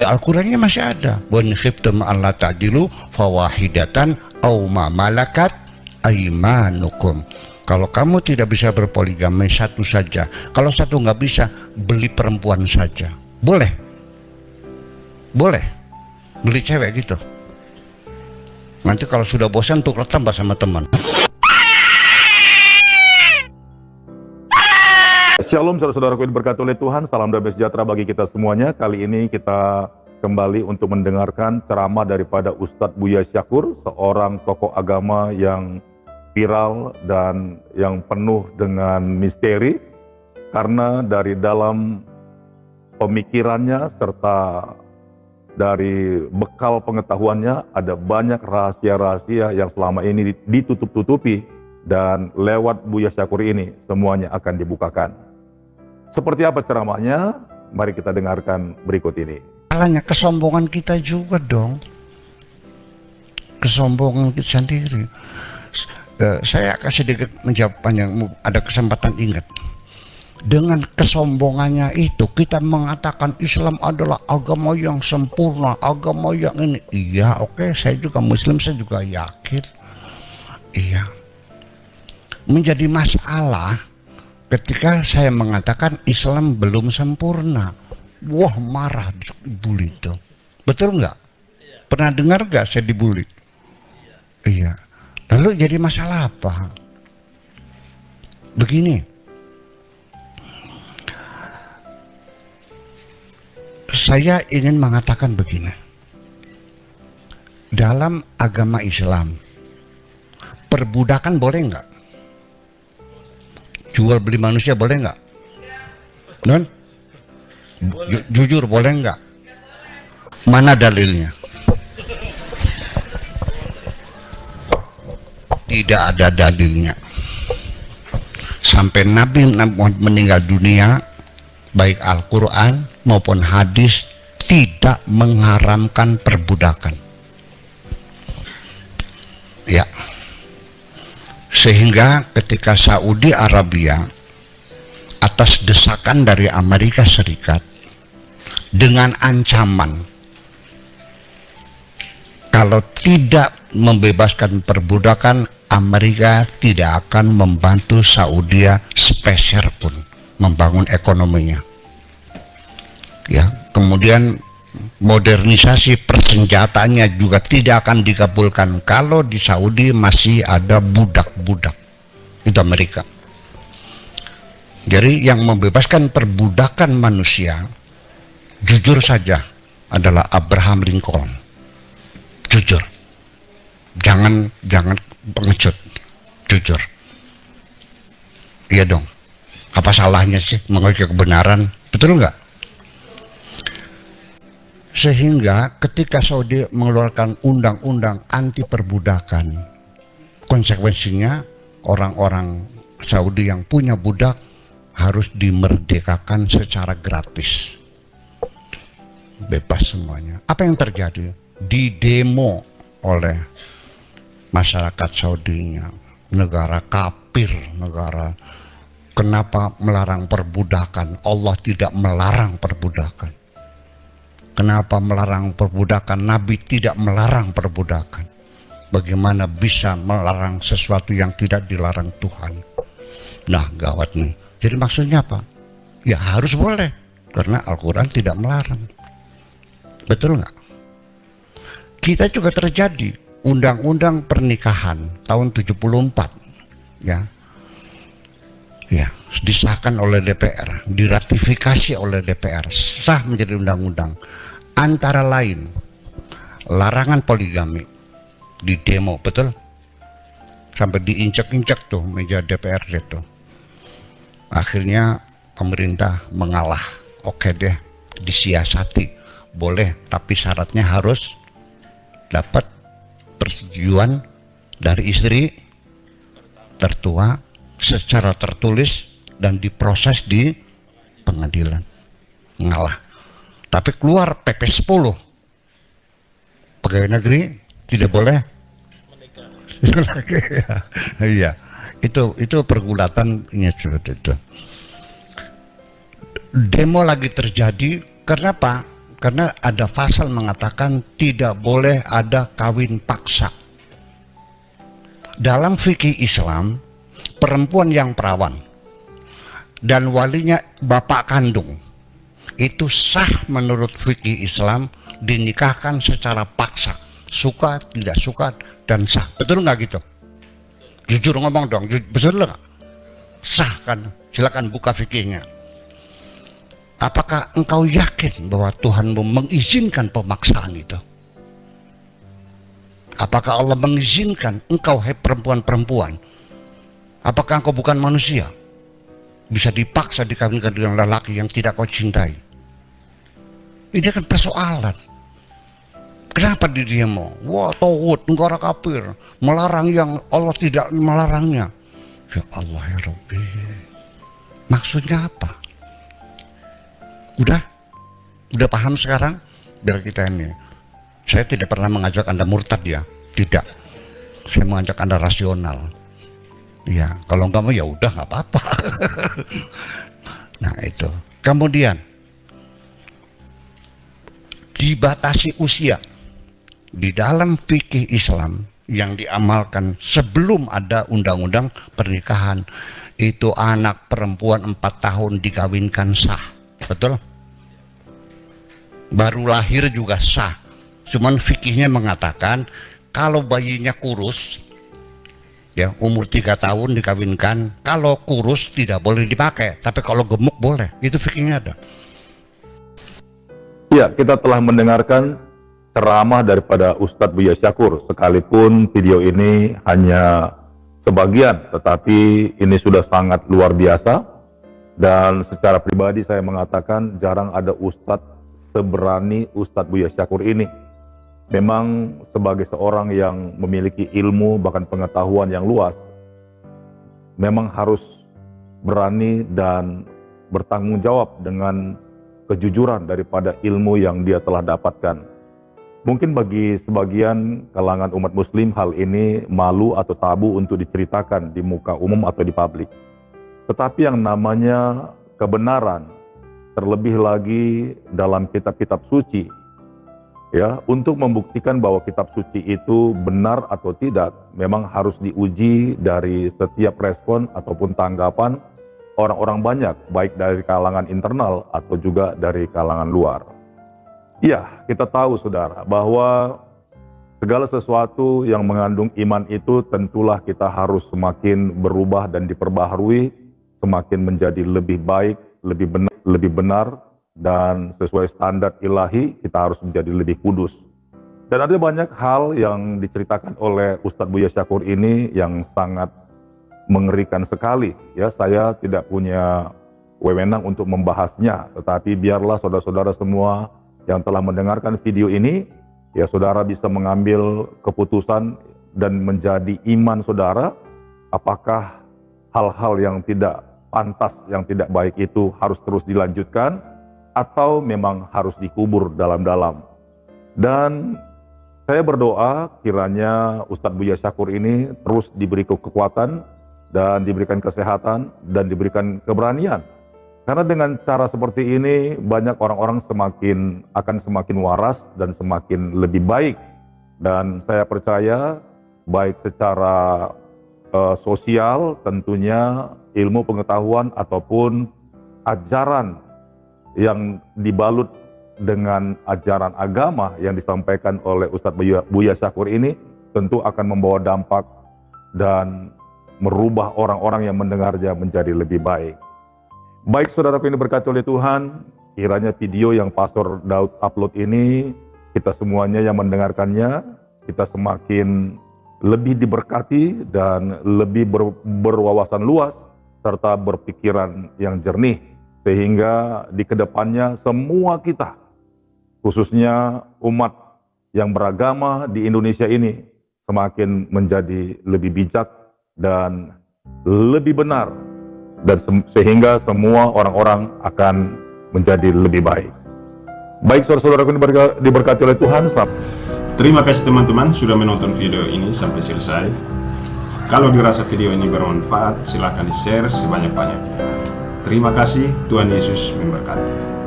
Al-Qurannya masih ada. Wa in khiftum alla ta'dilu fawahidatan aw ma malakat aimanukum. Kalau kamu tidak bisa berpoligami, satu saja. Kalau satu nggak bisa, beli perempuan saja. Boleh, boleh beli cewek gitu. Nanti kalau sudah bosan tukar tambah sama teman. Shalom saudara-saudaraku yang diberkati oleh Tuhan, salam damai sejahtera bagi kita semuanya. Kali ini kita kembali untuk mendengarkan ceramah daripada Ustadz Buya Syakur, seorang tokoh agama yang viral dan yang penuh dengan misteri, karena dari dalam pemikirannya serta dari bekal pengetahuannya ada banyak rahasia-rahasia yang selama ini ditutup-tutupi, dan lewat Buya Syakur ini semuanya akan dibukakan. Seperti apa ceramahnya? Mari kita dengarkan berikut ini. Salahnya kesombongan kita juga dong. Kesombongan kita sendiri. Saya akan sedikit menjawab panjang, ada kesempatan ingat. Dengan kesombongannya itu kita mengatakan Islam adalah agama yang sempurna, agama yang ini. Iya, oke, saya juga Muslim, saya juga yakin. Iya. Menjadi masalah ketika saya mengatakan Islam belum sempurna. Wah, marah dibully itu. Betul nggak? Pernah dengar nggak saya dibully? Iya. Lalu jadi masalah apa? Begini, saya ingin mengatakan begini. Dalam agama Islam, perbudakan boleh nggak? Jual beli manusia boleh nggak? Non? Jujur boleh nggak? Mana dalilnya? Tidak ada dalilnya. Sampai Nabi meninggal dunia, baik Al-Quran maupun hadis tidak mengharamkan perbudakan. Ya. Sehingga ketika Saudi Arabia atas desakan dari Amerika Serikat dengan ancaman kalau tidak membebaskan perbudakan, Amerika tidak akan membantu Saudi sepeser pun membangun ekonominya. Ya, kemudian modernisasi persenjataannya juga tidak akan dikabulkan kalau di Saudi masih ada budak-budak. Itu Amerika. Jadi yang membebaskan perbudakan manusia, jujur saja, adalah Abraham Lincoln. Jujur. Jangan pengecut. Jujur. Iya dong. Apa salahnya sih mengakui kebenaran? Betul nggak? Sehingga ketika Saudi mengeluarkan undang-undang anti perbudakan, konsekuensinya orang-orang Saudi yang punya budak harus dimerdekakan secara gratis, bebas semuanya. Apa yang terjadi? Didemo oleh masyarakat Saudinya, negara kafir, negara. Kenapa melarang perbudakan? Allah tidak melarang perbudakan. Kenapa melarang perbudakan? Nabi tidak melarang perbudakan. Bagaimana bisa melarang sesuatu yang tidak dilarang Tuhan? Nah, gawat nih. Jadi maksudnya apa? Ya harus boleh, karena Al-Quran tidak melarang. Betul nggak? Kita juga terjadi undang-undang pernikahan tahun 74, ya. Ya, disahkan oleh DPR, diratifikasi oleh DPR, sah menjadi undang-undang. Antara lain, larangan poligami, di demo, betul? Sampai diinjak-injak tuh meja DPR itu. Akhirnya pemerintah mengalah. Oke deh, disiasati, boleh, tapi syaratnya harus dapat persetujuan dari istri tertua secara tertulis dan diproses di pengadilan. Ngalah. Tapi keluar PP 10, pegawai negeri tidak boleh menikah. Iya, itu pergulatannya seperti itu. Demo lagi terjadi. Kenapa? Karena ada pasal mengatakan tidak boleh ada kawin paksa. Dalam fikih Islam, perempuan yang perawan dan walinya bapak kandung itu sah menurut fikih Islam dinikahkan secara paksa, suka tidak suka dan sah. Betul nggak gitu? Jujur ngomong dong, betul nggak? Sah kan? Silakan buka fikihnya. Apakah engkau yakin bahwa Tuhanmu mengizinkan pemaksaan itu? Apakah Allah mengizinkan engkau, hai perempuan-perempuan? Apakah engkau bukan manusia? Bisa dipaksa dikawinkan dengan lelaki yang tidak kau cintai. Ini kan persoalan. Kenapa dia mau? Wah, tauhid, negara kafir, melarang yang Allah tidak melarangnya. Ya Allah ya Rabbi. Maksudnya apa? Udah paham sekarang? Biar kita ini. Saya tidak pernah mengajak Anda murtad ya, tidak. Saya mengajak Anda rasional. Ya, kalau enggak mau ya udah nggak apa-apa. Nah itu. Kemudian dibatasi usia di dalam fikih Islam yang diamalkan sebelum ada undang-undang pernikahan itu anak perempuan 4 tahun dikawinkan sah, betul? Baru lahir juga sah. Cuman fikihnya mengatakan kalau bayinya kurus, ya umur 3 tahun dikawinkan, kalau kurus tidak boleh dipakai, tapi kalau gemuk boleh. Itu fikihnya ada. Ya, kita telah mendengarkan ceramah daripada Ustadz Buya Syakur, sekalipun video ini hanya sebagian, tetapi ini sudah sangat luar biasa. Dan secara pribadi saya mengatakan jarang ada Ustadz seberani Ustadz Buya Syakur ini. Memang sebagai seorang yang memiliki ilmu bahkan pengetahuan yang luas, memang harus berani dan bertanggung jawab dengan kejujuran daripada ilmu yang dia telah dapatkan. Mungkin bagi sebagian kalangan umat muslim hal ini malu atau tabu untuk diceritakan di muka umum atau di publik. Tetapi yang namanya kebenaran, terlebih lagi dalam kitab-kitab suci, ya, untuk membuktikan bahwa kitab suci itu benar atau tidak, memang harus diuji dari setiap respon ataupun tanggapan orang-orang banyak, baik dari kalangan internal atau juga dari kalangan luar. Ya, kita tahu saudara bahwa segala sesuatu yang mengandung iman itu tentulah kita harus semakin berubah dan diperbaharui, semakin menjadi lebih baik, lebih benar, dan sesuai standar ilahi kita harus menjadi lebih kudus. Dan ada banyak hal yang diceritakan oleh Ustadz Buya Syakur ini yang sangat mengerikan sekali. Ya, saya tidak punya wewenang untuk membahasnya, tetapi biarlah saudara-saudara semua yang telah mendengarkan video ini, ya saudara bisa mengambil keputusan dan menjadi iman saudara, apakah hal-hal yang tidak pantas, yang tidak baik itu harus terus dilanjutkan, atau memang harus dikubur dalam-dalam. Dan saya berdoa kiranya Ustadz Buya Syakur ini terus diberi kekuatan dan diberikan kesehatan dan diberikan keberanian. Karena dengan cara seperti ini banyak orang-orang akan semakin waras dan semakin lebih baik. Dan saya percaya baik secara sosial tentunya ilmu pengetahuan ataupun ajaran yang dibalut dengan ajaran agama yang disampaikan oleh Ustadz Buya Syakur ini tentu akan membawa dampak dan merubah orang-orang yang mendengarnya menjadi lebih baik. Baik saudaraku yang diberkati oleh Tuhan, kiranya video yang Pastor Daud upload ini, kita semuanya yang mendengarkannya, kita semakin lebih diberkati dan lebih berwawasan luas, serta berpikiran yang jernih, sehingga di kedepannya semua kita, khususnya umat yang beragama di Indonesia ini, semakin menjadi lebih bijak dan lebih benar, dan sehingga semua orang-orang akan menjadi lebih baik. Baik saudara-saudaraku diberkati oleh Tuhan. Terima kasih teman-teman sudah menonton video ini sampai selesai. Kalau dirasa video ini bermanfaat, silakan di-share sebanyak-banyaknya. Terima kasih, Tuhan Yesus memberkati.